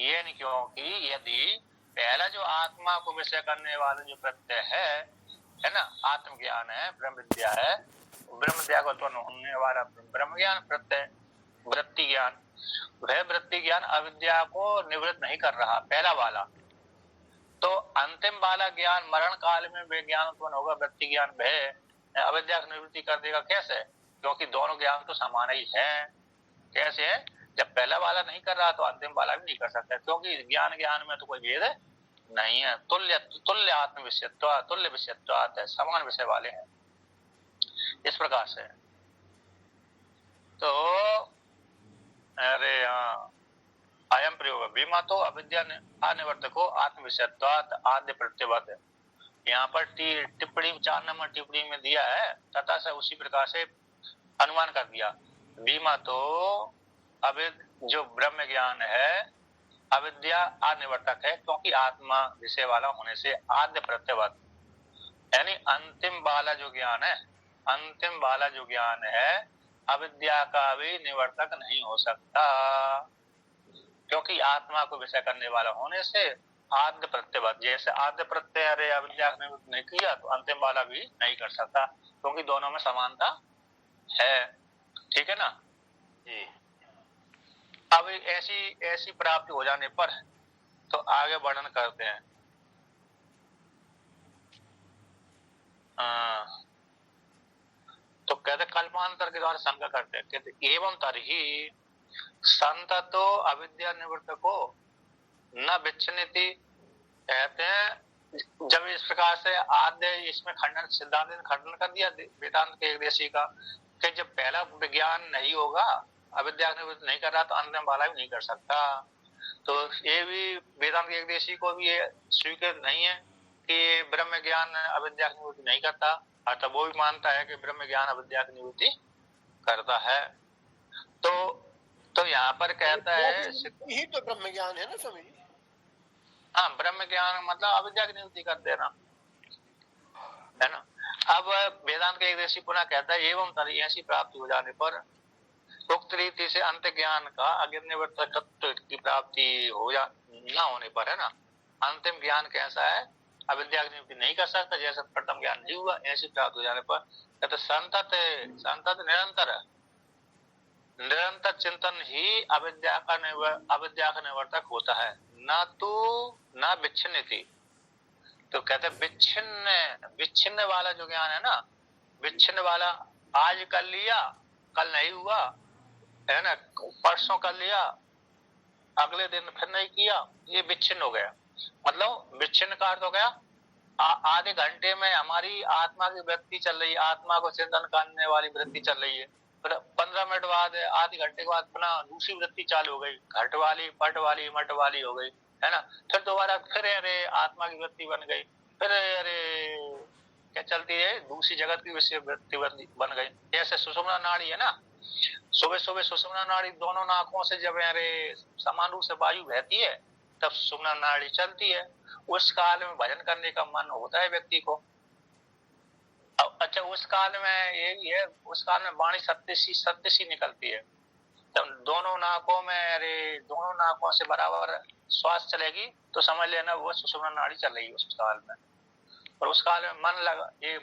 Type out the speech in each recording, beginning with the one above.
ये नहीं, क्योंकि यदि पहला जो आत्मा को विषय करने वाला जो प्रत्यय है ना, आत्मज्ञान है, ब्रह्म विद्या है, ब्रह्म विद्या को उत्पन्न होने वाला ब्रह्म ज्ञान प्रत्यय वृत्ति ज्ञान, वह वृत्ति ज्ञान अविद्या को निवृत्त नहीं कर रहा पहला वाला। तो अंतिम वाला ज्ञान मरण काल में वे ज्ञान उत्पन्न होगा, वृत्ति ज्ञान वह अविद्या की निवृत्ति कर देगा। कैसे? क्योंकि दोनों ज्ञान तो समान ही है। कैसे है? जब पहला वाला नहीं कर रहा तो अंतिम वाला भी नहीं कर सकता, क्योंकि ज्ञान में तो कोई भेद नहीं है। तुल्य आत्म विषयत्व, तुल्य विषयत्व, समान विषय वाले हैं। इस प्रकार से तो अरे अयम प्रयोग बीमा तो अविद्या अनिवर्तको आत्म विषयत्वात् आद्य प्रत्यवत। यहाँ पर टिप्पणी 4 नंबर टिप्पणी में दिया है, तथा से उसी प्रकार से अनुमान कर दिया। बीमा तो जो ब्रह्म ज्ञान है अविद्या अनिवर्तक है, क्योंकि आत्मा विषय वाला होने से आद्य प्रत्यवत, यानी अंतिम वाला जो ज्ञान है, अंतिम वाला जो ज्ञान है अविद्या का भी निवर्तक नहीं हो सकता, क्योंकि आत्मा को विषय करने वाला होने से आद्य प्रत्यवत। जैसे आद्य प्रत्यय अरे अविद्या ने नहीं किया तो अंतिम वाला भी नहीं कर सकता, क्योंकि दोनों में समानता है। ठीक है ना जी। अब ऐसी प्राप्ति हो जाने पर तो आगे वर्णन करते हैं। तो कहते कल्पांतर के द्वारा शंका करते हैं, कहते एवं तरही संततो अविद्या निवृत्तको न विच्छिन्नति। कहते हैं जब इस प्रकार से आद्य इसमें खंडन, सिद्धांत ने खंडन कर दिया वेदांत के एक देशी का, कि जब पहला विज्ञान नहीं होगा, अविद्या निवृत्त नहीं कर रहा तो अंतिम वाला भी नहीं कर सकता। तो ये भी वेदांत के एक देशी को भी ये स्वीकृत नहीं है कि ब्रह्म ज्ञान अविद्या की निवृत्ति नहीं करता, अर्थात वो भी मानता है कि ब्रह्म ज्ञान अविद्या की निवृत्ति करता है। तो यहाँ पर कहता है यही तो ब्रह्म ज्ञान है ना स्वामी जी। हाँ, ब्रह्म ज्ञान मतलब अविद्या की निवृत्ति कर देना है ना। अब वेदांत के एक देशी पुनः कहता है एवं तरी ऐसी प्राप्ति हो जाने पर उक्त रीति से अंत ज्ञान का अज्ञानवर्तकत्व की प्राप्ति हो जा न होने पर है ना, अंतिम ज्ञान कैसा है, अविद्या की निवृत्ति नहीं कर सकता, जैसा प्रथम ज्ञान नहीं हुआ, ऐसी प्राप्त हो जाने पर कहते संतत निरंतर चिंतन ही अविद्या का निवर्तक होता है, न तो न विच्छिन्नति। तो कहते विच्छिन्न वाला जो ज्ञान है ना, विच्छिन्न वाला आज कर लिया कल नहीं हुआ है ना, परसों कर लिया अगले दिन फिर नहीं किया, ये विच्छिन्न हो गया। मतलब विच्छिन्न का अर्थ हो गया आधे घंटे में हमारी आत्मा की वृत्ति चल रही है, आत्मा को चिंतन करने वाली वृत्ति चल रही है, फिर 15 मिनट बाद आधे घंटे के बाद पुनः दूसरी वृत्ति चालू हो गई, घट वाली पट वाली मट वाली हो गई है ना, फिर दोबारा फिर अरे आत्मा की वृत्ति बन गई, फिर अरे क्या चलती है दूसरी जगत की विषय वृत्ति बन गई। जैसे सुषुम्ना नाड़ी है ना, सुबह सुबह सुषुम्ना नाड़ी दोनों नाकों से जब अरे समान रूप से वायु बहती है तब सुषुम्ना नाड़ी चलती है। उस काल में भजन करने का मन होता है व्यक्ति को। अच्छा, उस काल में यही है, उस काल में वाणी सत्य सी निकलती है, तब दोनों नाकों से बराबर श्वास चलेगी तो समझ लेना वो सुषुम्ना नाड़ी चल रही है उस काल में। और उस काल में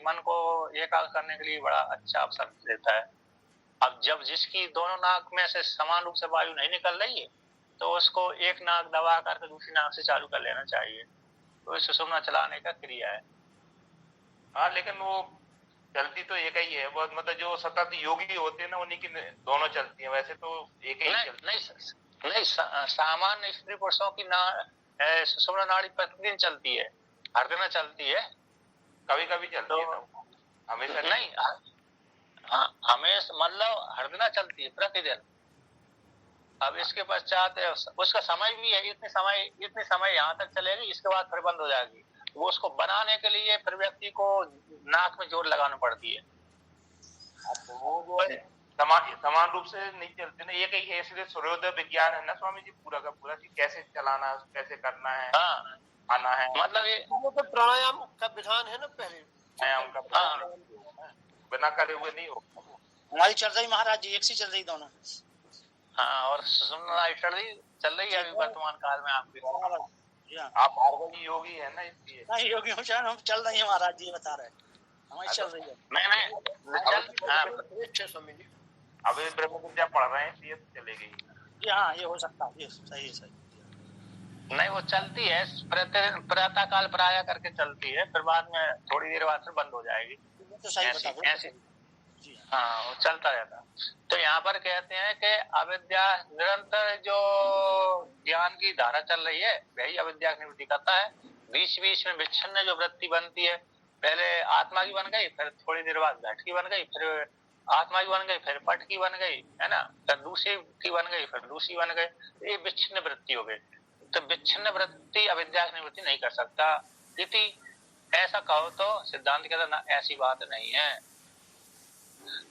मन को एकाग्र करने के लिए बड़ा अच्छा अवसर देता है। अब जब जिसकी दोनों नाक में से समान रूप से वायु नहीं निकल रही है तो उसको एक नाक दबा करके दूसरी नाक से चालू कर लेना चाहिए, तो सुषुम्ना चलाने का क्रिया है। हाँ, लेकिन वो चलती तो एक ही है, बहुत मतलब जो सतत योगी होते हैं ना उन्हीं की दोनों चलती है, वैसे तो एक ही नहीं, सामान्य स्त्री पुरुषों की सुषुम्ना नाड़ी प्रतिदिन चलती है, हर दिन चलती है, कभी कभी चलती है, हमेशा नहीं। हमेशा मतलब हर दिन चलती है, प्रतिदिन। अब इसके पश्चात उसका समय भी है, इतने समय यहाँ तक चलेगी, इसके बाद फिर बंद हो जाएगी। वो उसको बनाने के लिए फिर व्यक्ति को नाक में जोर लगाना पड़ती है। वो जो है समान रूप से नहीं चलते ना, एक ही है, इसलिए सूर्योदय विज्ञान है ना स्वामी जी पूरा का पूरा, कैसे चलाना है, कैसे करना है, आना है, मतलब ये तो प्राणायाम का विधान है ना, पहले प्राणायाम का बिना करे हुए नहीं होगा। हमारी चल रही महाराज जी, एक सी चल रही दोनों। हाँ, और सुषुम्ना स्टडी चल रही है अभी वर्तमान काल में आपकी। आप भार्गवी योगी है ना, इसलिए नहीं योगी हम चल रही है महाराज जी बता रहे हमारी चल रही है। स्वामी जी अभी ब्रह्म विद्या पढ़ रहे हैं इसलिए तो चलेगी जी। हाँ ये हो सकता है, ये सही सही। नहीं वो चलती है प्रातः काल प्राय करके चलती है, फिर बाद में थोड़ी देर बाद फिर बंद हो जाएगी। तो सही बता ऐसी हाँ वो चलता रहता। तो यहाँ पर कहते हैं कि अविद्या निरंतर जो ज्ञान की धारा चल रही है वही अविद्या की निवृत्ति करता है। बीच बीच में विच्छिन्न जो वृत्ति बनती है, पहले आत्मा की बन गई, फिर थोड़ी देर बाद घट की बन गई, फिर आत्मा की बन गई, फिर पट की बन गई, है ना, फिर दूसरी की बन गई, फिर दूसरी बन गई। ये विच्छिन्न वृत्ति हो गई। तो विच्छिन्न वृत्ति अविद्या की निवृत्ति नहीं कर सकता। यदि ऐसा कहो तो सिद्धांत कहता ना, ऐसी बात नहीं है।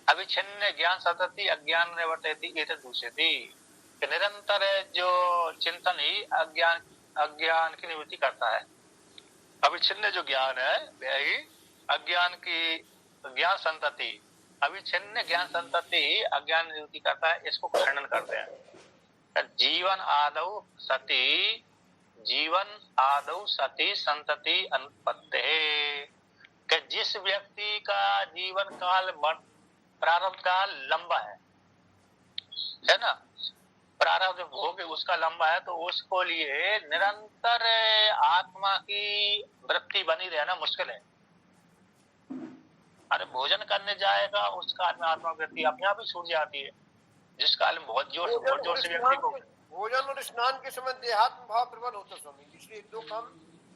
अविच्छिन्न ज्ञान सतति अज्ञान निवर्तयति एतद् दूषयति। निरंतर जो चिंतन ही अज्ञान की निवृत्ति करता है। अविच्छिन्न जो ज्ञान है वही अज्ञान की ज्ञान संतति, अविच्छिन्न ज्ञान संतति ही अज्ञान निवृत्ति करता है। इसको खंडन करते हैं। जीवन आदौ सति संतति अनुत्पत्ति। कि जिस व्यक्ति का जीवन काल प्रारब्ध काल लंबा है ना, प्रारब्ध भोग उसका लंबा है, तो उसको लिए निरंतर आत्मा की वृत्ति बनी रहना मुश्किल है। अरे भोजन करने जाएगा उस काल में आत्मा वृत्ति अपने आप ही छूट जाती है। जिस काल में बहुत जोर से व्यक्ति को भोजन और स्नान के समय देहात्म भाव प्रबल होता स्वामी, इसलिए दो काम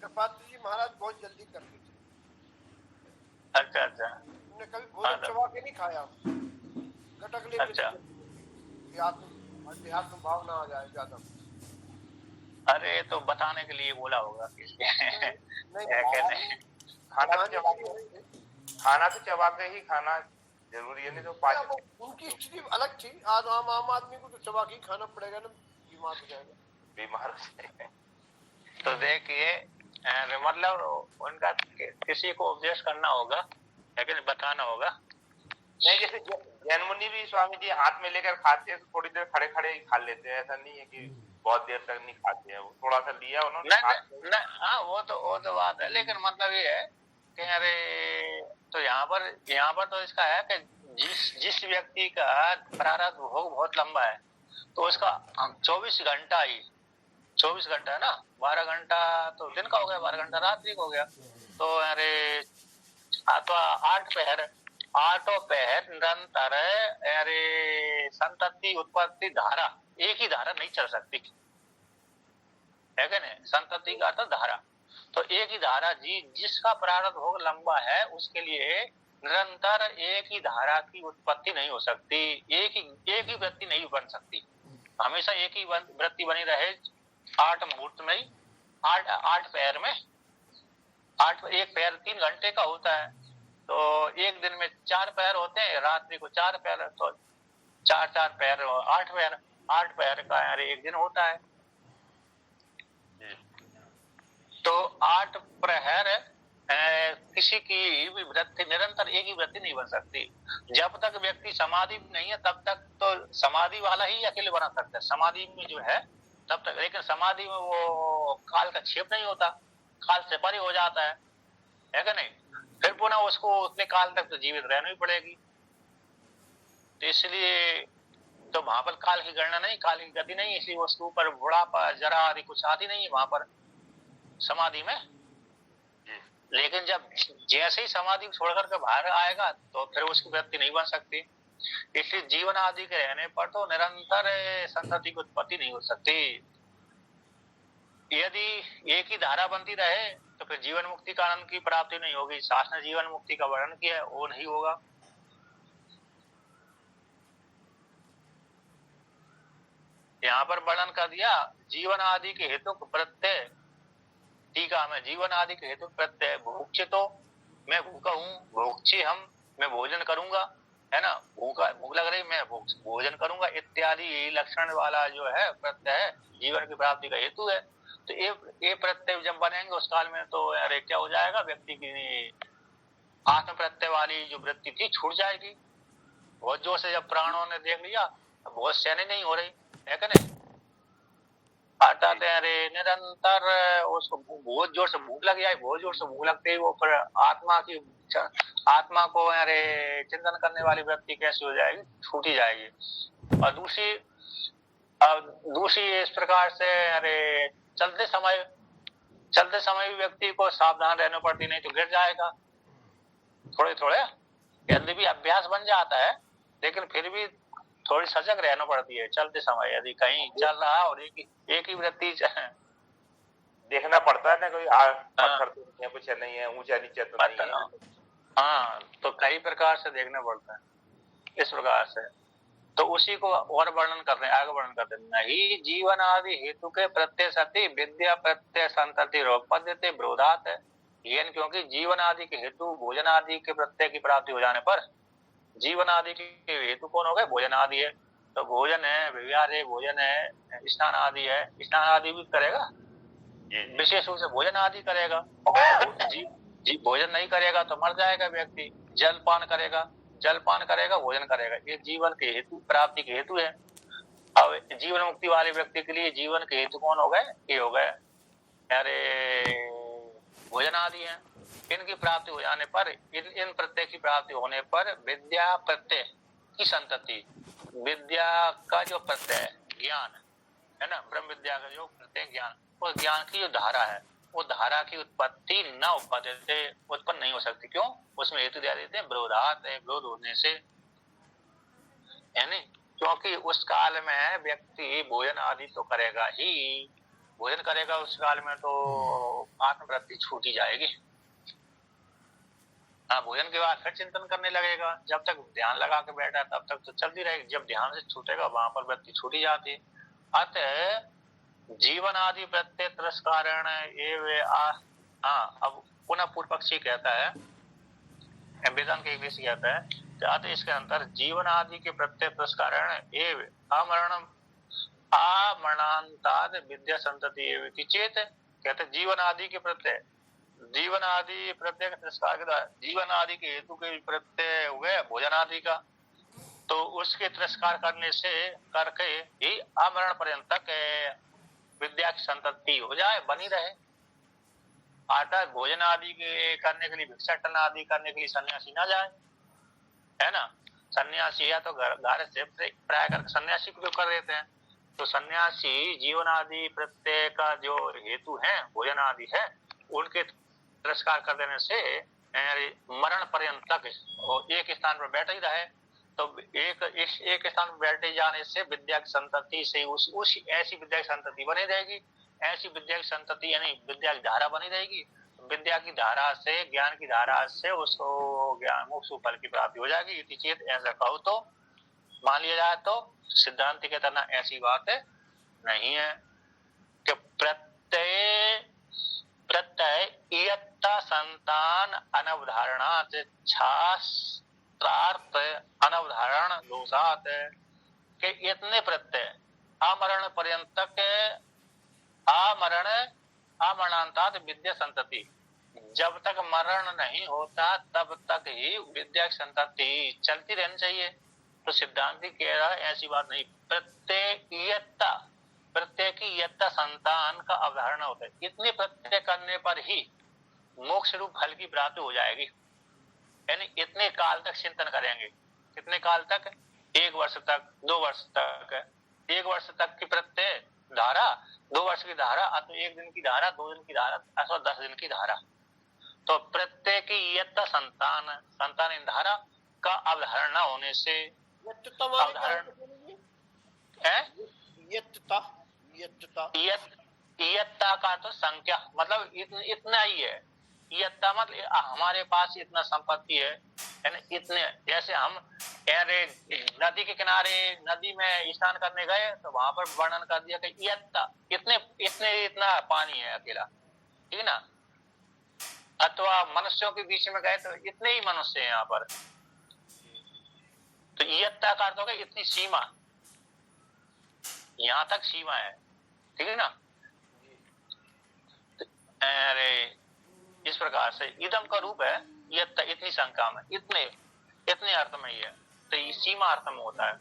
कृपात्र जी महाराज बहुत जल्दी करते थे। अच्छा उन्होंने कभी भोजन चबा के नहीं खाया, गटक ले अच्छा, देहात्म भाव ना आ जाए ज्यादा। अरे तो बताने के लिए बोला होगा खाना तो चबा के ही खाना जरूरी है, नहीं तो उनकी स्थिति अलग थी। आज आम आदमी को तो चबा के ही खाना पड़ेगा ना, बीमार हो जाएगा। बीमार हो जाएगा। तो देखिए मतलब उनका किसी को उपदेश करना होगा, लेकिन बताना होगा। नहीं जैसे जैन मुनि भी स्वामी जी हाथ में लेकर खाते हैं, तो थोड़ी देर खड़े खड़े ही खा लेते हैं, ऐसा नहीं है कि बहुत देर तक नहीं खाते हैं। वो थोड़ा सा लिया उन्होंने। हाँ वो तो बात है, लेकिन मतलब ये है कि अरे तो यहाँ पर तो इसका है कि जिस व्यक्ति का प्रारब्ध भोग बहुत लंबा है, तो उसका 24 घंटा है ना, 12 घंटा तो दिन का हो गया, 12 घंटा रात्रि का हो गया। तो अरे तो 8 पहर निरंतर अरे संतति उत्पत्ति धारा, एक ही धारा नहीं चल सकती है क्या नहीं? संतति का अर्थ धारा, तो एक ही धारा जिसका प्रारब्ध भोग लंबा है उसके लिए निरंतर एक ही धारा की उत्पत्ति नहीं हो सकती, एक ही वृत्ति नहीं बन सकती। हमेशा एक ही वृत्ति बनी रहे 8 मुहूर्त में ही, 8 पैर में, एक पैर 3 घंटे का होता है, तो एक दिन में 4 पैर होते हैं, रात्रि को 4 पैर, तो 4 पैर 8 पैर का यार एक दिन होता है। तो 8 प्रहर किसी की भी वृत्ति निरंतर एक ही वृत्ति नहीं बन सकती। जब तक व्यक्ति समाधि में नहीं है तब तक तो समाधि वाला ही अकेले बना सकता है, समाधि में जो है तब तक। लेकिन समाधि में वो काल का क्षेप नहीं होता, काल से परे हो जाता है क्या नहीं? फिर पुनः उसको उतने काल तक तो जीवित रहना ही पड़ेगी। तो इसलिए तो वहां पर काल की गणना नहीं, काल की गति नहीं, इसलिए उसके ऊपर बुढ़ापा जरा आदि कुछ आती नहीं है वहां पर समाधि में। लेकिन जब जैसे ही समाधि छोड़कर के बाहर आएगा तो फिर उसकी वृत्ति नहीं बन सकती। इसलिए जीवन आदि के रहने पर तो निरंतर संतति की उत्पत्ति नहीं हो सकती। यदि एक ही धारा बनती रहे तो फिर जीवन मुक्ति का आनंद की प्राप्ति नहीं होगी। शास्त्र ने जीवन मुक्ति का वर्णन किया है, वो नहीं होगा। यहाँ पर वर्णन कर दिया जीवन आदि के हेतु प्रत्यय, टीका में जीवन आदि के हेतु प्रत्यय भूक्षितो, मैं भूखा हूँ, भोक्षी हम, मैं भोजन करूंगा, है ना, भूख लग रही मैं भोजन करूंगा इत्यादि लक्षण वाला जो है प्रत्यय जीवन की प्राप्ति का हेतु है। तो ये प्रत्यय जब बनेंगे उस काल में तो अरे क्या हो जाएगा, व्यक्ति की आत्म प्रत्यय वाली जो वृत्ति थी छूट जाएगी। बहुत जोर से जब प्राणों ने देख लिया बहुत सहने नहीं हो रही है कि नहीं। हटाते हैं अरे निरंतर उसको बहुत जोर से भूख लग जाए, बहुत जोर से भूख लगते ही वो फिर आत्मा को अरे चिंतन करने वाली व्यक्ति कैसी हो जाएगी, छूटी जाएगी। और दूसरी इस प्रकार से अरे चलते समय भी व्यक्ति को सावधान रहना पड़ती, नहीं तो गिर जाएगा। थोड़े थोड़े यदि भी अभ्यास बन जाता है, लेकिन फिर भी थोड़ी सजग रहना पड़ती है चलते समय। यदि कहीं चल रहा और एक ही वृत्ति देखना पड़ता है ना, कोई पत्थर तो नहीं है, कुछ नहीं है, ऊंचा नीचे तो नहीं है। हाँ, तो कई प्रकार से देखना पड़ता है इस प्रकार से। तो उसी को और वर्णन कर रहे हैं, आगे वर्णन करते हैं। नहीं जीवन आदि हेतु के प्रत्यय सती विद्या प्रत्यय संतति रोपद्यते विरोधात है। क्योंकि जीवन आदि के हेतु भोजन आदि के प्रत्यय की प्राप्ति हो जाने पर, जीवन आदि के हेतु कौन हो गए, भोजन आदि है। तो भोजन है, विहार है, भोजन है, स्नान आदि है, स्नान आदि भी करेगा, विशेष रूप से भोजन आदि करेगा। भोजन नहीं करेगा तो मर जाएगा व्यक्ति। जलपान करेगा, भोजन करेगा, ये जीवन के हेतु प्राप्ति के हेतु है। अब जीवन मुक्ति वाले व्यक्ति के लिए जीवन के हेतु कौन हो गए, ये हो गए अरे भोजन आदि है। इनकी प्राप्ति हो जाने पर, इन प्रत्यय की प्राप्ति होने पर विद्या प्रत्यय की संतति, विद्या का जो प्रत्यय ज्ञान है ना, ब्रह्म विद्या का जो प्रत्यय ज्ञान, उस ज्ञान की जो धारा है, वो धारा की उत्पत्ति न उत्पन्न नहीं हो सकती। क्यों? उसमें हेतु दिया देते हैं विरोधात है, विरोध होने से, यानी क्योंकि उस काल में व्यक्ति भोजन आदि तो करेगा ही, भोजन करेगा उस काल में तो आत्मवृत्ति छूटी जाएगी। हाँ, भोजन के बाद फिर चिंतन करने लगेगा। जब तक ध्यान लगा के बैठा तब तक तो चलती रहेगी, जब ध्यान से छूटेगा वहां पर वृत्ति छूटी जाती है। अतः जीवन आदि प्रत्यय तिरस्कारण अब पुनः पूर्व पक्षी कहता है, वेदांत के विषय कहता है कि अतः इसके अंतर जीवन आदि के प्रत्यय तिरस्कारण एव अमरणांताद विद्या संतति एव चेत, कहते जीवन आदि के प्रत्यय, जीवन आदि प्रत्यय का तिरस्कार के द्वारा जीवन आदि के हेतु के प्रत्यय हो गए भोजन आदि का, तो उसके तिरस्कार करने से करके ही अमरण पर्यंत तक विद्या की संतति हो जाए, बनी रहे। आटा भोजन आदि के करने के लिए, भिक्षाटन आदि करने के लिए सन्यासी ना जाए, है ना। सन्यासी या तो घर से प्राय करके सन्यासी को कर देते हैं। तो सन्यासी जीवन आदि प्रत्यय का जो हेतु है भोजन आदि है, उनके तिरस्कार कर देने से मरण पर्यंत तक एक स्थान पर बैठे ही रहे। तो एक स्थान पर बैठे जाने से विद्या की संतति से उस ऐसी विद्या की संतति बनी रहेगी, ऐसी विद्या की संतति यानी विद्या की धारा बनी रहेगी। विद्या की धारा से, ज्ञान की धारा से उसको ज्ञान मोक्ष फल की प्राप्ति हो जाएगी। इति चेत, ऐसा कहो तो मान लिया जाए तो सिद्धांत के तरह ऐसी बात नहीं है कि प्रत्यय इयत्ता संतान अनवधारणात् छात्रार्थ अनवधारण दोषात्, के इतने प्रत्यय आमरण पर्यंत आमरणांतात् विद्या संतति, जब तक मरण नहीं होता तब तक ही विद्या की संतति चलती रहनी चाहिए। तो सिद्धांति कह रहा है ऐसी बात नहीं। प्रत्यय की इयत्ता संतान का अवधारणा होता है, इतने प्रत्यय करने पर ही मोक्ष रूप फल की प्राप्ति हो जाएगी। यानी इतने काल तक चिंतन करेंगे। कितने काल तक? 1 वर्ष तक, 2 वर्ष तक। 1 वर्ष तक की प्रत्यय धारा, 2 वर्ष की धारा, अथवा 1 दिन की धारा, 2 दिन की धारा, अथवा 10 दिन की धारा। तो प्रत्यय की इयत्ता संतान इन धारा का अवधारणा होने से इयत्ता का तो संख्या मतलब इतना ही है। इयत्ता मतलब हमारे पास इतना संपत्ति है, इतने, जैसे हम नदी के किनारे नदी में स्नान करने गए तो वहां पर वर्णन कर दिया कि इयत्ता इतना पानी है अकेला, ठीक है ना। अथवा मनुष्यों के बीच में गए तो इतने ही मनुष्य हैं यहाँ पर। तो इयत्ता का अर्थ होगा इतनी सीमा, यहाँ तक सीमा है, ठीक है ना। अरे इस प्रकार से इदम का रूप है इयत्ता, इतनी संख्या में, इतने अर्थ में ही है। तो ये सीमा अर्थ में होता है।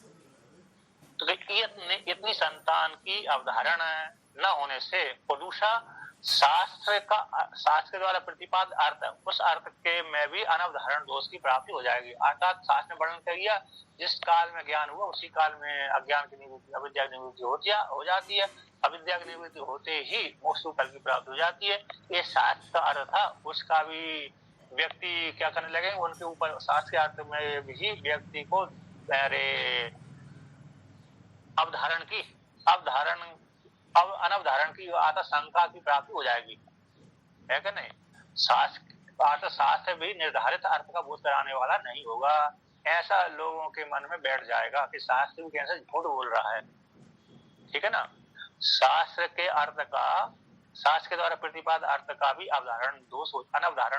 तो इतनी संतान की अवधारणा न होने से पुरुषा शास्त्र के द्वारा प्रतिपाद अर्थ, उस अर्थ के में भी अनवधारण दोष की प्राप्ति हो जाएगी। अर्थात शास्त्र ने वर्णन कर दिया, जिस काल में ज्ञान हुआ उसी काल में अज्ञान की निवृत्ति, अविद्या की निवृत्ति हो जाती है। अविद्या की निवृत्ति होते ही मोक्ष फल की प्राप्ति हो जाती है। ये शास्त्र का अर्थ था, उसका भी व्यक्ति क्या करने लगे, उनके ऊपर शास्त्र के अर्थ में भी व्यक्ति को अनवधारण की आता शंका की प्राप्ति हो जाएगी, है कि नहीं। शास्त्र भी निर्धारित अर्थ का बोध कराने वाला नहीं होगा, ऐसा लोगों के मन में बैठ जाएगा कि शास्त्र भी कैसे झूठ बोल रहा है, ठीक है ना। शास्त्र के द्वारा प्रतिपाद अर्थ का भी अनवधारण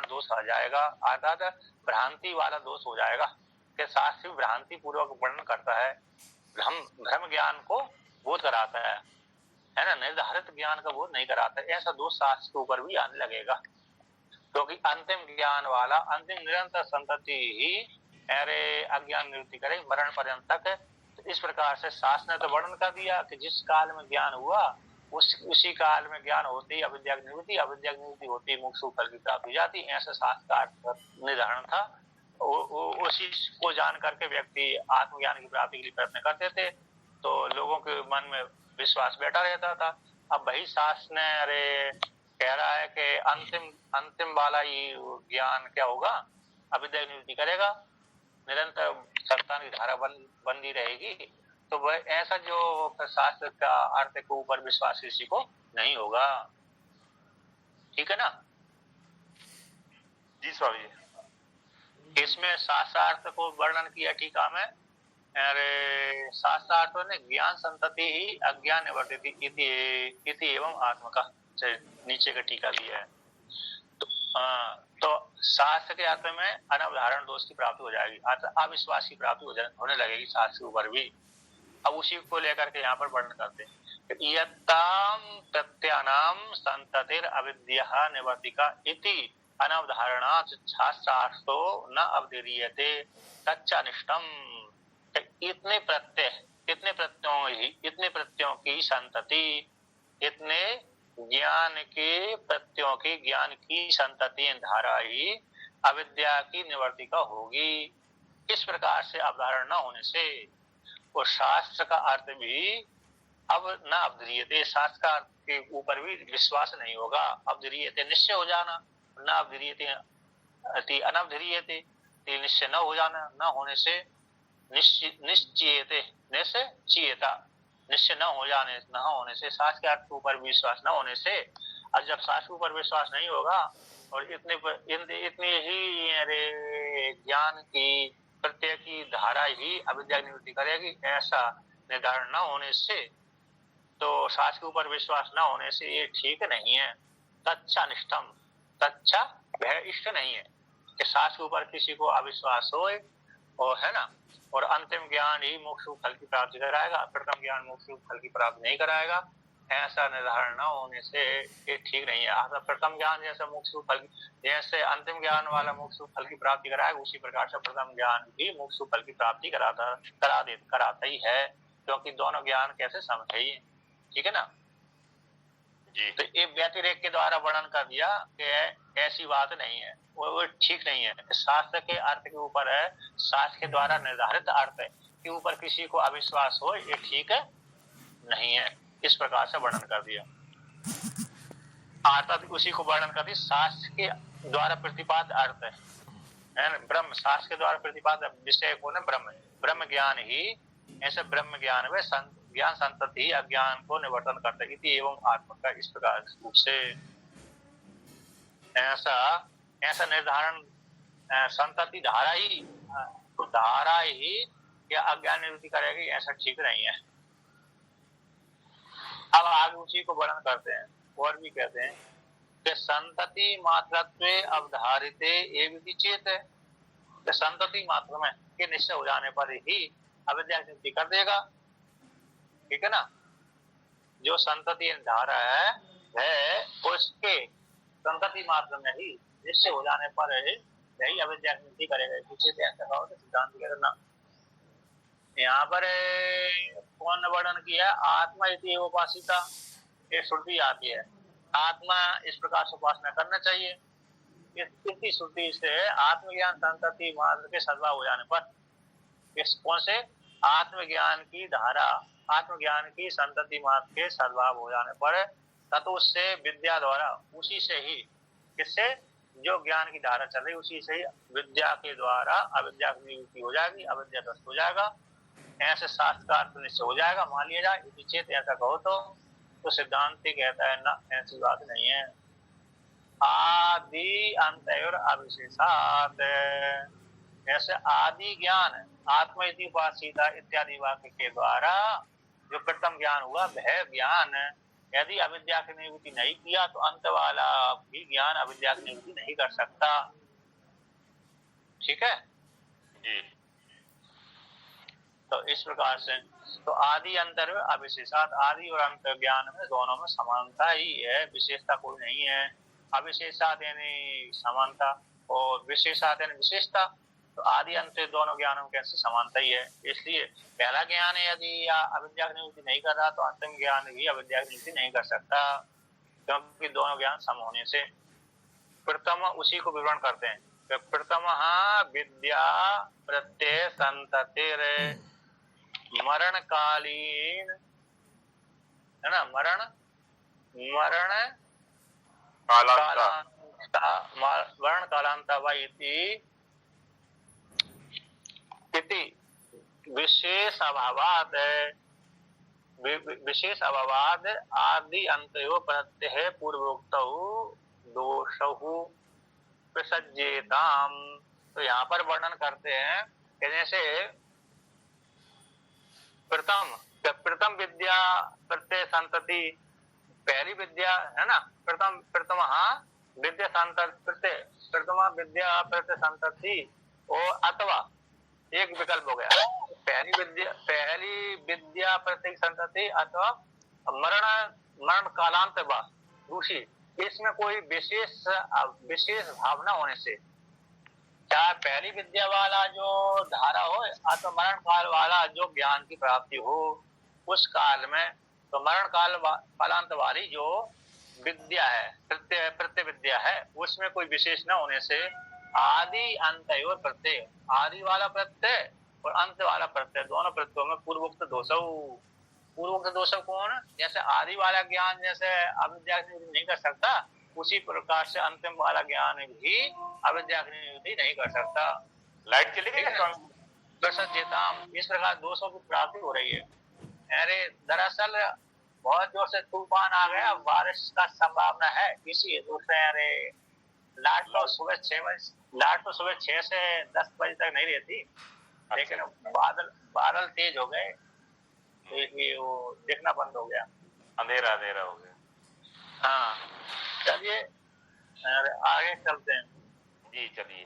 दोष आ जाएगा, अर्थात भ्रांति वाला दोष हो जाएगा कि शास्त्र भ्रांति पूर्वक वर्णन करता है, भ्रम ज्ञान को बोध कराता है ना, निर्धारित ज्ञान का बोध नहीं कराता। ऐसा दोष शास्त्र के ऊपर भी आने लगेगा, क्योंकि अंतिम ज्ञान वाला, अंतिम निरंतर संतति ही अज्ञान निवृत्ति करे मरण पर्यंत तक। तो इस प्रकार से शास्त्र ने तो वर्णन कर दिया कि जिस काल में ज्ञान हुआ उसी काल में ज्ञान होते ही अविद्या की निवृत्ति होती ही मोक्ष फल की प्राप्ति हो जाती। ऐसा शास्त्र का निर्धारण था। उसी को जान करके व्यक्ति आत्मज्ञान की प्राप्ति के लिए प्रयत्न करते थे, तो लोगों के मन में विश्वास बैठा रहता था। अब वही शास्त्र ने कह रहा है कि अंतिम वाला ये ज्ञान क्या होगा, अविद्या की निवृत्ति करेगा, निरंतर संतान की धारा बंदी रहेगी। तो वह ऐसा जो शास्त्र का अर्थ के ऊपर विश्वास किसी को नहीं होगा, ठीक है ना जी स्वामी जी। इसमें शास्त्रार्थ को वर्णन किया टीका में, शास्त्रार्थ ने ज्ञान संतति ही अज्ञान निवर्तिति इति एवं आत्मा का नीचे का टीका दिया है। तो शास्त्र के अर्थ में अनवधारण दोष की प्राप्ति हो जाएगी, अविश्वास की प्राप्ति होने लगेगी शास्त्र के ऊपर भी। अब उसी को लेकर के यहाँ पर वर्णन करते हैं, यत्ताम प्रत्यानाम संततिर अविद्या निवर्तिका इति अनवधारणात् शास्त्रार्थो न अवधीयते तच्चानिष्टम। इतने प्रत्ययों की संतति, इतने ज्ञान की संतति धारा ही अविद्या की निवृत्ति का होगी। इस प्रकार से अवधारण न होने से वो शास्त्र का अर्थ भी अब न अवधीयते, शास्त्र का अर्थ के ऊपर भी विश्वास नहीं होगा। अवधीयते निश्चय हो जाना, न अवधीयते अति अनवधीयते, निश्चय न हो जाना, न होने से निश्चयते निश्चयता, निश्चय न होने से शास्त्र के अर्थ के ऊपर विश्वास न होने से, अब जब शास्त्र के ऊपर विश्वास नहीं होगा और इतने ही ज्ञान की प्रत्यय की धारा ही अविद्या निवृत्ति करेगी, ऐसा निर्धारण न होने से, तो शास्त्र के ऊपर विश्वास न होने से ये ठीक नहीं है। तच्चा निष्ठम, तच्चा वह इष्ट नहीं है कि शास्त्र के ऊपर किसी को अविश्वास हो, और है ना, और अंतिम ज्ञान ही मोक्ष फल की प्राप्ति कराएगा, प्रथम ज्ञान मोक्ष फल की प्राप्ति नहीं कराएगा। ऐसा निर्धारण न होने से ये ठीक नहीं है। प्रथम ज्ञान जैसा मोक्ष फल, जैसे अंतिम ज्ञान वाला मोक्ष फल की प्राप्ति कराएगा, उसी प्रकार से प्रथम ज्ञान भी मोक्ष फल की प्राप्ति कराता ही है, क्योंकि दोनों ज्ञान कैसे सम है, ठीक है ना जी। तो ये व्यतिरेक के द्वारा वर्णन कर दिया कि ऐसी बात नहीं है, वो ठीक नहीं है। शास्त्र के अर्थ के ऊपर है, शास्त्र के द्वारा निर्धारित अर्थ के ऊपर किसी को अविश्वास हो, ये ठीक नहीं है। इस प्रकार से वर्णन कर दिया। अर्थात उसी को वर्णन कर दिया शास्त्र के द्वारा प्रतिपाद अर्थ है ना, ब्रह्म, शास्त्र के द्वारा प्रतिपाद विषय को न ब्रह्म ज्ञान ही, ऐसे ब्रह्म ज्ञान में ज्ञान संतति ही अज्ञान को निवर्तन करता है एवं आत्मा का। इस प्रकार से ऐसा निर्धारण संतति धारा ही या अज्ञान निवृत्ति करेगी, ऐसा ठीक नहीं है। अब आगे उसी को वर्णन करते हैं और भी कहते हैं कि संतति मात्रत्वे अवधारिते एवं चेत है, कि संतति मात्र में के निश्चय हो जाने पर ही अविद्या की निवृत्ति कर देगा, ठीक है ना। जो संतति धारा है वह उसके संतति मात्र में ही निश्चय हो जाने पर यही अविद्या की निवृत्ति करेगा। पीछे से ऐसा कहो तो सिद्धांत कहना यहाँ पर कौन ने वर्णन किया? आत्मा इति उपासिता, ये श्रुति आती है। आत्मा इस प्रकार से उपासना करना चाहिए। इस श्रुति से आत्मज्ञान संतति मार्ग के सद्भाव हो जाने पर, इस कौन से? आत्मज्ञान की धारा, आत्मज्ञान की संतति मार्ग के सद्भाव हो जाने पर तथा उससे विद्या द्वारा, उसी से ही, किससे? जो ज्ञान की धारा चल रही उसी से ही विद्या के द्वारा अविद्या की निवृत्ति हो जाएगी, अविद्या ध्वस्त हो जाएगा। ऐसे शास्त्रकार निश्चय हो जाएगा, मान लिया जाए। यदि चेत ऐसा कहो तो सिद्धांति कहता है ना, ऐसी बात नहीं है। आदि अंतयोर अविशेषात, ऐसे आदि ज्ञान आत्मा इति उपासिता इत्यादि वाक्य के द्वारा जो प्रथम ज्ञान हुआ, वह ज्ञान यदि अविद्या की निवृत्ति नहीं किया तो अंत वाला भी ज्ञान अविद्या की निवृत्ति नहीं कर सकता। ठीक है जी। तो इस प्रकार से तो आदि अंतर अविशेषात, आदि और अंत ज्ञान में दोनों में समानता ही है, विशेषता कोई नहीं है। अविशेषात यानी समानता और विशेषात यानी विशेषता। तो आदि अंत दोनों ज्ञानों में कैसे समानता ही है। इसलिए पहला ज्ञान यदि अविद्या की निवृत्ति नहीं कर रहा तो अंतिम ज्ञान भी अविद्या की निवृत्ति नहीं कर सकता, क्योंकि दोनों ज्ञान सम होने से। प्रथम उसी को विवरण करते हैं। तो प्रथम विद्या प्रत्यय संततिर मरण कालीन, है ना, मरण कालांता विशेष अभावाद, विशेष अभावाद आदि अंतयो प्रत्यय पूर्वोक्त दोषहु प्रसज्जेताम। तो यहाँ पर वर्णन करते हैं कि जैसे प्रथम विद्या प्रत्यय संतति, पहली विद्या है ना, प्रथम विद्या संतति प्रत्यय, प्रथमा विद्या प्रत्यय संतति और अथवा एक विकल्प हो गया, पहली विद्या प्रत्यय संतति अथवा मरण कालांत व दूसरी। इसमें कोई विशेष भावना होने से, चाहे पहली विद्या वाला जो धारा हो अथवा मरण काल वाला जो ज्ञान की प्राप्ति हो, उस काल में तो मरण कालांत वाली जो विद्या है, प्रत्यय विद्या है, उसमें कोई विशेष न होने से आदि अंत और प्रत्यय, आदि वाला प्रत्यय और अंत वाला प्रत्यय, दोनों प्रत्ययों में पूर्वोक्त दोष कौन? जैसे आदि वाला ज्ञान जैसे अविद्या की निवृत्ति नहीं कर सकता, उसी प्रकार से अंतिम वाला ज्ञान भी अविद्या की निवृत्ति नहीं कर सकता। लाइट चली गई है। इस प्रकार दोषों की प्राप्ति हो रही है। अरे दरअसल बहुत जोर से तूफान आ गया, बारिश का संभावना है, इसी दूसरे अरे लाइट तो सुबह 6 से 10 बजे तक नहीं रहती, लेकिन बादल तेज हो गए तो ये वो देखना बंद हो गया, अंधेरा हो गया। हाँ चलिए आगे चलते हैं जी, चलिए।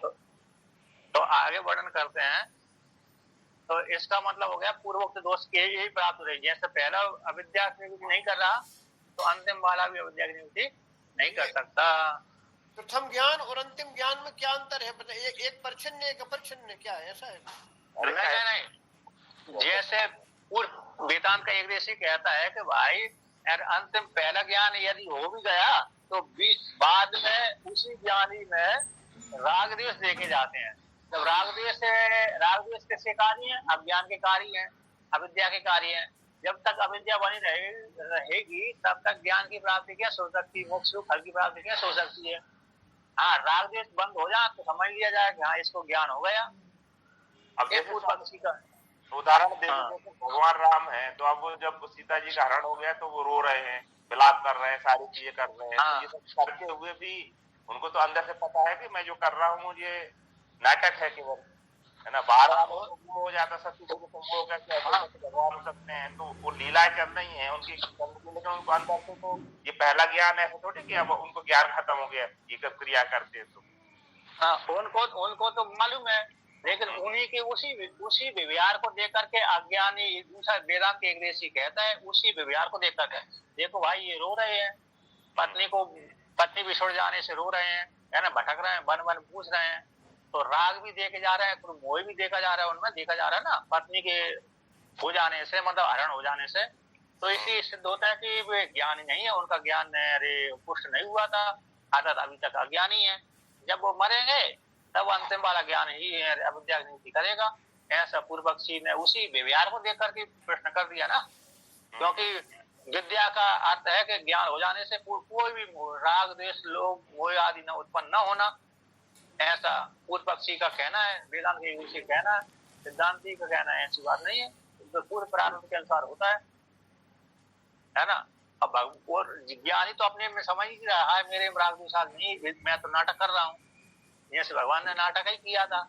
तो आगे वर्णन करते हैं। तो इसका मतलब हो गया पूर्वोक्त दोष के यही प्राप्त हो रही। जैसे पहला अविद्या की निवृत्ति नहीं कर रहा तो अंतिम वाला भी अविद्या की निवृत्ति नहीं कर सकता। प्रथम ज्ञान और अंतिम ज्ञान में क्या अंतर है? एक परिच्छिन्न एक अपरिच्छिन्न, क्या है? ऐसा है? नहीं, जैसे पूर्व वेदांत का एक ऋषि कहता है कि भाई अंतिम पहला ज्ञान यदि हो भी गया तो बाद में उसी ज्ञानी में राग द्वेष देखे जाते हैं। जब राग द्वेष किसके कार्य है? अज्ञान के कार्य है, अविद्या के कार्य है। जब तक अविद्या बनी रहेगी तब तक ज्ञान की प्राप्ति क्या हो सकती, मोक्ष फल की प्राप्ति क्या हो सकती है। हाँ, राग द्वेष बंद हो जाए तो समझ लिया जाए कि हाँ इसको ज्ञान हो गया। अब पक्षी का उदाहरण देखो, भगवान राम है तो अब वो जब सीता जी का हरण हो गया तो वो रो रहे हैं, विलाप कर रहे हैं, सारी चीजें कर रहे हैं। तो ये सब करते हुए भी उनको तो अंदर से पता है कि मैं जो कर रहा हूँ ये नाटक है केवल, है ना। बाहर हो जाता सत्य को हो गया कि भगवान हो सकते हैं, तो वो लीलाएं चल रही है उनकी, लेकिन उनको अंदर से तो ये पहला ज्ञान ऐसा थोड़ी कि अब उनको ज्ञान खत्म हो गया ये सब क्रिया करते तो। हाँ, उनको तो मालूम है, लेकिन उन्हीं के उसी व्यवहार को देख करके अज्ञानी दूसरा वेदांत एक ऋषि कहता है, उसी व्यवहार को देख करके देखो भाई ये रो रहे हैं, पत्नी बिछोड़ जाने से रो रहे हैं, है ना, भटक रहे हैं, वन पूछ रहे हैं, तो राग भी देखे जा रहे हैं, मोह भी देखा जा रहा है, उनमें देखा जा रहा है ना, पत्नी के हो जाने से, मतलब हरण हो जाने से, तो इसी सिद्ध होता है कि वे ज्ञानी नहीं है, उनका ज्ञान पुष्ट नहीं हुआ था, अर्थात अभी तक अज्ञानी है। जब वो मरेंगे तब अंतिम वाला ज्ञान ही अविद्या की निवृत्ति करेगा। ऐसा पूर्व पक्षी ने उसी व्यवहार को देख करके प्रश्न कर दिया ना, क्योंकि विद्या का अर्थ है कि ज्ञान हो जाने से कोई भी राग द्वेष लोभ मोह आदि न उत्पन्न न होना, ऐसा पूर्व पक्षी का कहना है, वेदांत के कहना है, सिद्धांति का कहना है ऐसी बात नहीं है, तो पूर्व प्रारंभ के अनुसार होता है ना। अब और ज्ञानी तो अपने में समझ ही रहा है मेरे राग द्वेष नहीं, मैं तो नाटक कर रहा हूँ, जैसे भगवान ने नाटक ही किया था,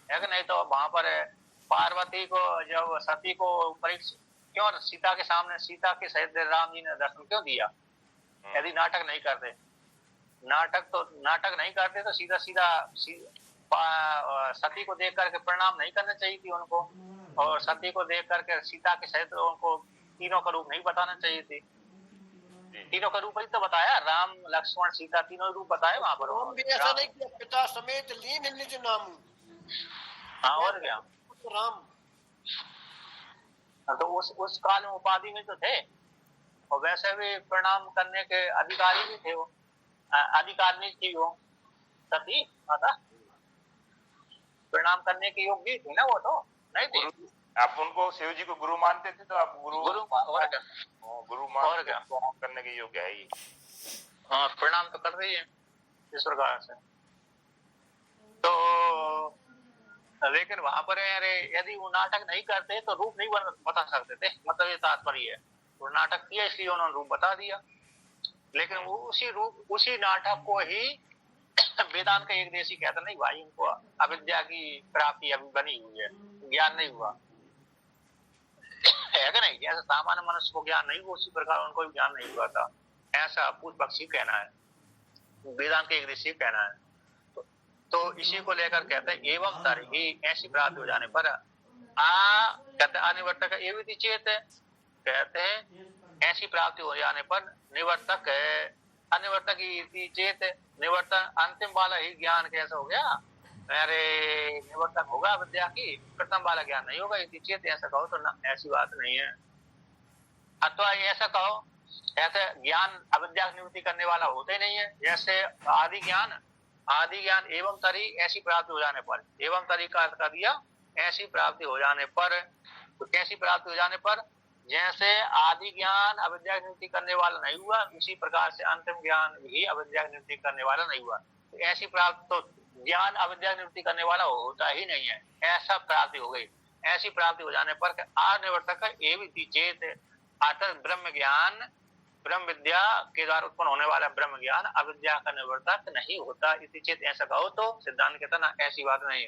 है कि नहीं। तो वहां पर पार्वती को जब सती को परीक्षा क्यों सीता के सामने, सीता के सहित राम जी ने दर्शन क्यों दिया? यदि नाटक नहीं करते, नाटक नहीं करते तो सीधा सती को देख करके प्रणाम नहीं करना चाहिए थी उनको, और सती को देख करके सीता के सहित उनको तीनों का रूप नहीं बताना चाहिए थी। तीनों का रूप ही तो बताया, राम लक्ष्मण सीता तीनों रूप बताए वहां पर। राम भी ऐसा नहीं किया, पिता समेत लीन निज नाम। हाँ और क्या, राम तो उस काल में उपाधि में तो थे, और वैसे भी प्रणाम करने के अधिकारी भी थे, वो अधिकारी थी वो सती माता, प्रणाम करने के योग्य थी ना वो, तो नहीं थी। आप उनको शिव जी को गुरु मानते थे, तो आप गुरु और क्या, गुरु मान प्रणाम करने के योग्य है ही। हाँ प्रणाम तो कर रही है इस प्रकार से। तो लेकिन वहां पर यदि वो नाटक नहीं करते तो रूप नहीं बता सकते थे, मतलब ये तात्पर्य है। वो नाटक किया इसलिए उन्होंने रूप बता दिया, लेकिन वो उसी नाटक को ही वेदांत का एक देशी कहता नहीं भाई, उनको अविद्या की प्राप्ति अभी बनी हुई है, ज्ञान नहीं हुआ है कि नहीं। जैसे सामान्य मनुष्य को ज्ञान नहीं हुआ उसी प्रकार उनको भी ज्ञान नहीं हुआ था, ऐसा पूर्व पक्षी कहना है, वेदांत के एक देशी कहना है। तो इसी को लेकर कहते हैं एवं तरहि, ऐसी प्राप्ति हो जाने पर कहते हैं अनिवर्तक एवं चेत, कहते हैं ऐसी प्राप्ति हो जाने पर निवर्तक है, अनिवर्तक चेत, निवर्तन अंतिम वाला ही ज्ञान कैसा हो गया, अरे निवर्तक होगा विद्या की, प्रथम वाला ज्ञान नहीं होगा इति चेत। ऐसा कहो तो ना, ऐसी बात नहीं है। अथवा ऐसा कहो, ऐसे ज्ञान अविद्या की निवृत्ति करने वाला होते नहीं है, जैसे आदि ज्ञान एवं तरी ऐसी प्राप्ति हो जाने पर, एवं तरी का अर्थ कर दिया ऐसी प्राप्ति हो जाने पर। तो कैसी प्राप्ति हो जाने पर, जैसे आदि ज्ञान अविद्या की निवृत्ति करने वाला नहीं हुआ, उसी प्रकार से अंतिम ज्ञान भी अविद्या की निवृत्ति करने वाला नहीं हुआ। तो ऐसी प्राप्ति, तो ज्ञान अविद्या की निवृत्ति करने वाला होता ही नहीं है, ऐसा प्राप्ति हो गई। ऐसी प्राप्ति हो जाने पर अनिवर्तक एवं चेत, अर्थात ब्रह्म ज्ञान, ब्रह्म विद्या के द्वारा उत्पन्न होने वाला ब्रह्म ज्ञान अविद्या का निवर्तक नहीं होता इति चेत। ऐसा कहो तो सिद्धांत कहता ना, ऐसी बात नहीं।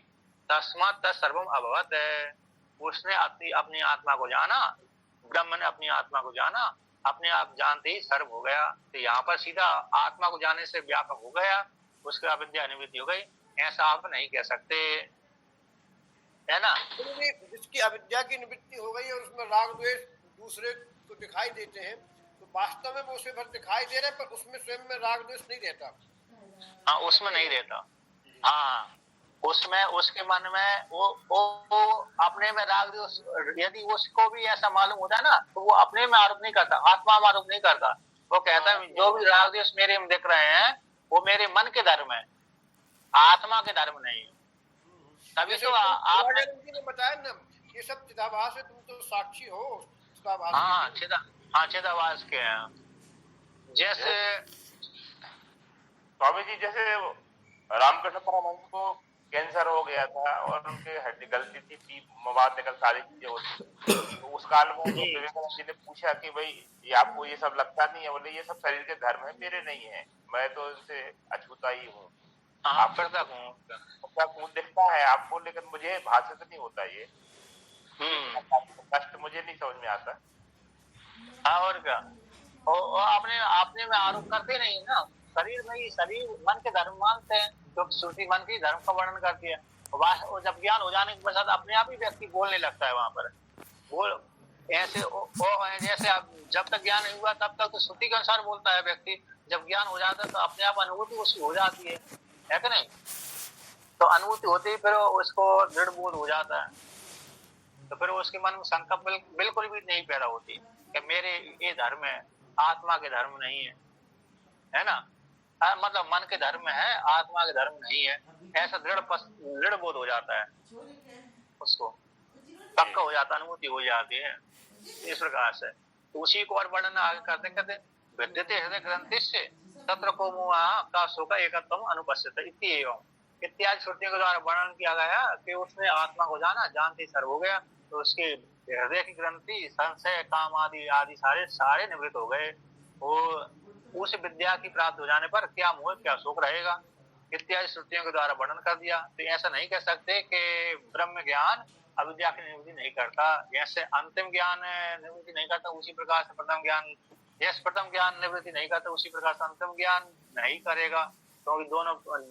तस्मात् तत्सर्वम अभवत्, उसने अपनी आत्मा को जाना, ब्रह्म ने अपनी आत्मा को जाना, अपने आप जानते ही सर्व हो गया। तो यहाँ पर सीधा आत्मा को जानने से व्यापक हो गया, उसकी अविद्या निवृत्ति हो गई, ऐसा आप नहीं कह सकते, है ना। जिसकी अविद्या की निवृत्ति हो गई और उसमें राग द्वेष दूसरे को दिखाई देते हैं, तो वास्तव में वो उसे भर दिखाई दे रहे, पर उसमें स्वयं में राग द्वेष नहीं रहता। हाँ उसमें नहीं रहता, हाँ उसमें उसके मन में वो अपने में राग द्वेष, यदि उसको भी ऐसा मालूम होता है ना, तो वो अपने में आरोप नहीं करता, आत्मा में आरोप नहीं करता। वो कहता है जो भी राग द्वेष मेरे में दिख रहे हैं वो मेरे मन के धर्म है, आत्मा के धर्म नहीं। तभी तो आपने बताया ना, ये सब चिदाभास है, तुम तो साक्षी हो चिदाभास। हाँ चिदाभास के हैं। जैसे स्वामी जी, जैसे रामकृष्ण परमहंस को कैंसर हो गया था और उनके हड्डी गलती थी, मवाद निकल सारी चीजें होती, तो उस काल में विवेकानंद जी ने पूछा कि भाई ये आपको ये सब लगता नहीं है? बोले ये सब शरीर के धर्म है, मेरे नहीं है, मैं तो इनसे अछूता ही हूँ। आपको दिखता है आपको, लेकिन मुझे भाषित नहीं होता ये कष्ट, मुझे नहीं समझ में आता। हाँ और क्या, आपने में आरोप करते नहीं ना, शरीर में ही, शरीर मन के धर्म मानते हैं, क्योंकि श्रुति मन की धर्म का वर्णन करती है। और जब ज्ञान हो जाने के पश्चात अपने आप ही व्यक्ति बोलने लगता है वहां पर, बोल ऐसे जैसे आप जब तक ज्ञान नहीं हुआ तब तक तो श्रुति के अनुसार बोलता है व्यक्ति, जब ज्ञान हो जाता है तो अपने आप अनुभूति उसकी हो जाती है कि नहीं। तो अनुभूति होती ही फिर उसको दृढ़ बोध हो जाता है। तो फिर उसके मन में शंका बिल्कुल भी नहीं पैदा होती कि मेरे ये धर्म है, आत्मा के धर्म नहीं है ना। मतलब मन के धर्म है, आत्मा के धर्म नहीं है, ऐसा दृढ़ बोध हो जाता है, उसको पक्का हो जाता, अनुभूति हो जाती है इस प्रकार से। तो उसी को और वर्णन आगे करते कहते विद्यते हृदय ग्रंथि से तत्र को मुआ का शोका एकत्वम अनुपस्थित इत्यादि श्रुतियों के द्वारा वर्णन किया गया कि उसने आत्मा को जाना, जानते सर्व हो गया, तो उसके हृदय की ग्रंथि संशय काम आदि सारे निवृत्त हो गए। वो उस विद्या की प्राप्त हो जाने पर क्या मोह क्या शोक रहेगा, इत्यादि श्रुतियों के द्वारा वर्णन कर दिया। तो ऐसा नहीं कह सकते कि ब्रह्म ज्ञान अविद्या की निवृत्ति नहीं करता, जैसे अंतिम ज्ञान निवृत्ति नहीं करता उसी प्रकार से प्रथम ज्ञान, जैसे प्रथम ज्ञान निवृत्ति नहीं करता उसी प्रकार से अंतिम ज्ञान नहीं करेगा, क्योंकि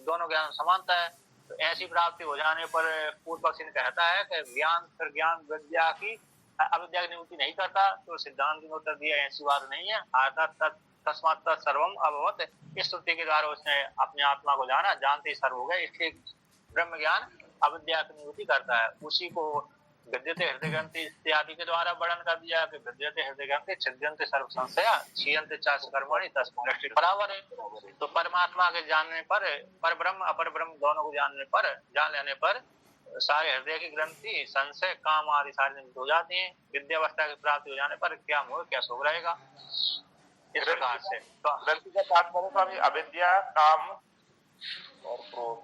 दोनों ज्ञान समानता है। तो ऐसी प्राप्ति हो जाने पर पूर्व पक्षी ने कहता है कि ज्ञान विद्या की अविद्या की निवृत्ति नहीं करता। तो सिद्धांत ने उत्तर दिया ऐसी बात नहीं है, तस्मात् सर्वम अभवत्, इस श्रुति के द्वारा उसने अपने आत्मा को जाना, जानते ही सर्व हो गए, इसलिए ब्रह्म ज्ञान अविद्या की निवृत्ति करता है। उसी को विद्यते हृदय ग्रंथि इत्यादि के द्वारा वर्णन कर दिया कि विद्यते हृदय ग्रंथि छिद्यन्ते सर्व संशया क्षीयन्ते च कर्मणि तस्मात् दृष्टि बराबर है। तो परमात्मा के जानने पर, पर ब्रह्म अपर ब्रह्म दोनों को जान लेने पर सारे हृदय की ग्रंथि संशय काम आदि सारी निवृत्त हो जाती है। विद्यावस्था की प्राप्ति हो जाने पर क्या मोह क्या शोक रहेगा, इस प्रकार से। ग्रंथि का तात्पर्य स्वामी अविद्या काम और क्रोध,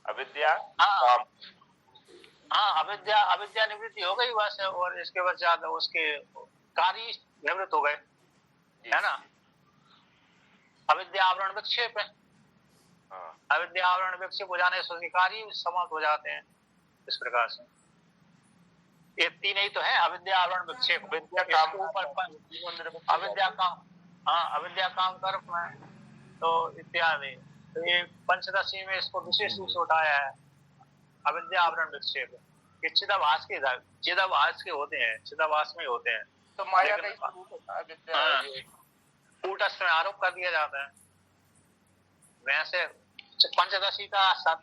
अविद्या काम, हाँ अविद्या निवृत्ति हो गई बस, और इसके पश्चात उसके कार्य निवृत्त हो गए, है ना। अविद्या आवरण विक्षेप है, अविद्या आवरण विक्षेप हो जाने से उसके कार्य समाप्त हो जाते हैं, इस प्रकार से। ये तीन ही तो है, अविद्या आवरण विक्षेप, अविद्या काम कर्म है, तो इत्यादि। तो ये पंचदशी में इसको विशेष रूप से उठाया है, अविद्या आवरण विक्षेप। चिदाभास के होते हैं, चिदाभास में होते हैं, तो माया का कूटस्थ में आरोप कर दिया जाता है। वैसे पंचदशी का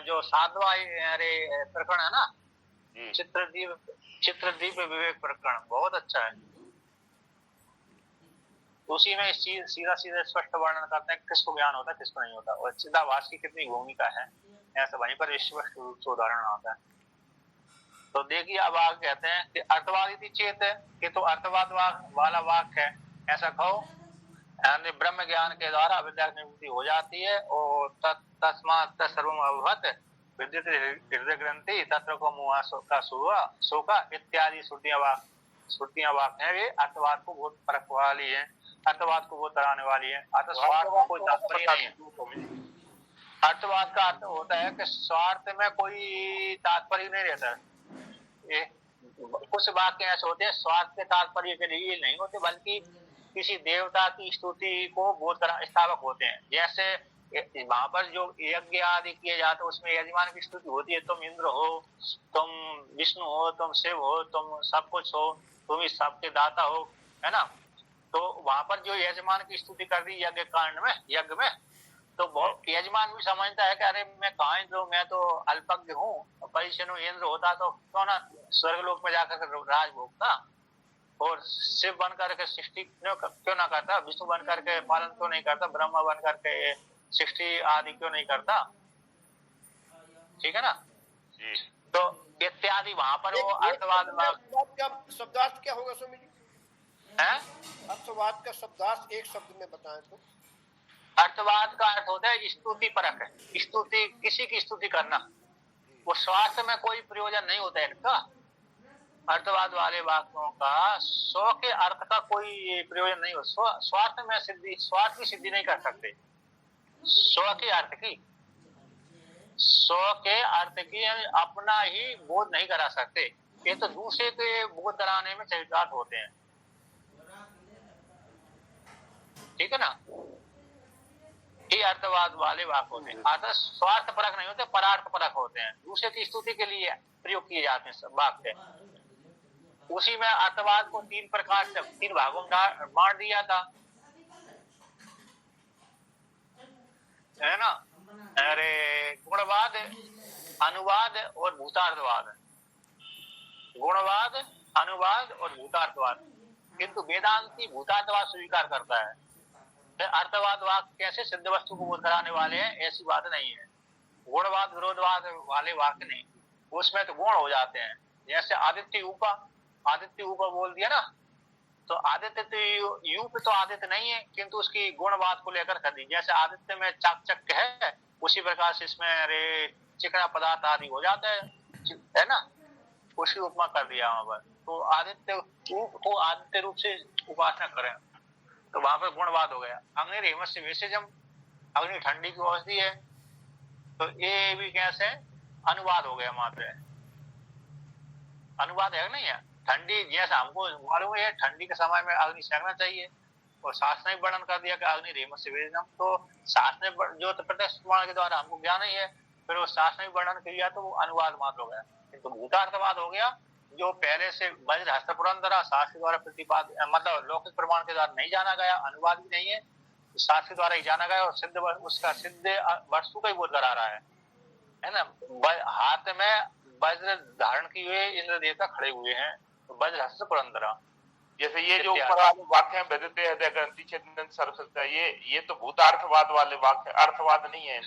जो सातवां प्रकरण है ना, चित्रदीप विवेक प्रकरण, बहुत अच्छा है। उसी में सीधा स्पष्ट वर्णन करते हैं किसको ज्ञान होता है किसको नहीं होता, और चिदाभास की कितनी भूमिका है, ऐसा वहीं पर स्पष्ट रूप से उदाहरण आता है। तो देखिए अब आगे कहते हैं कि अर्थवादी चेत है, कि तो अर्थवाद वाला वाक्य है, ऐसा कहो ब्रह्म ज्ञान के द्वारा अविद्या की निवृत्ति हो जाती है, और तस्मात् सर्वम अभवत् विद्युत हृदय ग्रंथि तत्र को मुआ का शोका इत्यादि श्रुतियां वाक्य है, वे अर्थवाद को बहुत परख वाली है, अर्थवाद को बहुत कराने वाली है। अर्थवाद का कोई तात्पर्य नहीं है। अर्थवाद का अर्थ होता है कि स्वार्थ में कोई तात्पर्य नहीं रहता है। कुछ वाक्य ऐसे होते हैं स्वार्थ के तात्पर्य के लिए नहीं होते, बल्कि किसी देवता की स्तुति को बोध स्थापक होते हैं। जैसे वहां पर जो यज्ञ आदि किए जाते हैं उसमें यजमान की स्तुति होती है, तुम इंद्र हो, तुम विष्णु हो, तुम शिव हो, तुम सब कुछ हो, तुम ही सबके दाता हो, है ना। तो वहां पर जो यजमान की स्तुति कर दी यज्ञ में, तो बहुत यजमान भी समझता है कि अरे मैं कहाँ इंद्र हूँ, मैं तो अल्पज्ञ हूँ, परिचन्न इंद्र होता तो क्यों ना स्वर्गलोक में जाकर राज भोगता, और शिव बन करके सृष्टि क्यों ना करता, विष्णु बन करके पालन क्यों नहीं करता, ब्रह्मा बन करके सृष्टि आदि क्यों नहीं करता, ठीक है ना। तो इत्यादि वहां पर वो अर्थवाद का शब्दार्थ क्या होगा स्वामी जी? अर्थवाद का शब्दार्थ एक शब्द में बताएं तो। अर्थवाद का अर्थ होता है स्तुति परक है, स्तुति, किसी की स्तुति करना, वो स्वार्थ में कोई प्रयोजन नहीं होता है इनका। अर्थवाद वाले वाक्यों का स्व के अर्थ का कोई प्रयोजन नहीं हो, स्वार्थ की सिद्धि नहीं कर सकते, स्व के अर्थ की अपना ही बोध नहीं करा सकते, ये तो दूसरे के बोध कराने में चरितार्थ होते हैं, ठीक है ना। ये अर्थवाद वाले वाक्य होते हैं, अर्थात स्वार्थ परक नहीं होते, परार्थ परक होते हैं, दूसरे की स्तुति के लिए प्रयोग किए जाते हैं वाक्य। उसी में अर्थवाद को तीन प्रकार से, तीन भागों में बांट दिया था, है ना। अरे गुणवाद, अनुवाद और भूतार्थवाद। गुणवाद, अनुवाद और भूतार्थवाद। किंतु वेदांती भूतार्थवाद स्वीकार करता है। अर्थवाद वाक्य कैसे सिद्ध वस्तु को बोध कराने वाले हैं, ऐसी बात नहीं है। गुणवाद विरोधवाद वाले वाक्य नहीं, उसमें तो गुण हो जाते हैं। जैसे आदित्य ऊपा, आदित्य ऊपा बोल दिया ना, तो आदित्य तो यूप तो आदित्य नहीं है, किंतु उसकी गुणवाद को लेकर कर दी। जैसे आदित्य में चाकचक्य है, उसी प्रकार से इसमें रे चिकना पदार्थ आदि हो जाता है ना, उसी उपमा कर दिया वहां पर। तो आदित्य को आदित्य रूप से उपासना करें, तो वहां पर गुणवाद हो गया। अग्नि हेमत से विशेषम, अग्नि ठंडी की औषधि है, तो ये भी कैसे अनुवाद हो गया। वहां पे अनुवाद है नहीं है। ठंडी जैसा हमको मालूम है ठंडी के समय में अग्नि सेकना चाहिए, और शास्त्र ने वर्णन कर दिया कि अग्नि हेमत से विशेषम। तो शास्त्र ने जो प्रत्यक्ष प्रमाण के द्वारा हमको ज्ञान ही है, फिर वो शास्त्र ने वर्णन किया तो वो अनुवाद मात्र हो गया। किंतु भूतार्थवाद हो गया, जो पहले से वज्र हस्त पुरंदरा शास्त्र द्वारा प्रतिपादित, मतलब लौकिक प्रमाण के द्वारा नहीं जाना गया, अनुवाद भी नहीं है, शास्त्र द्वारा ही जाना गया, और सिद्ध उसका सिद्ध वस्तु का ही बोध करा रहा है ना। हाथ में वज्र धारण किए हुए इंद्र देवता खड़े हुए हैं, तो वज्र हस्त पुरंदरा। जैसे ये जो ऊपर वाले वाक्य हैं, वेदते हृदय ग्रंथि छेदन सर्वसत्ता, ये तो भूतार्थवाद वाले वाक्य, अर्थवाद नहीं है।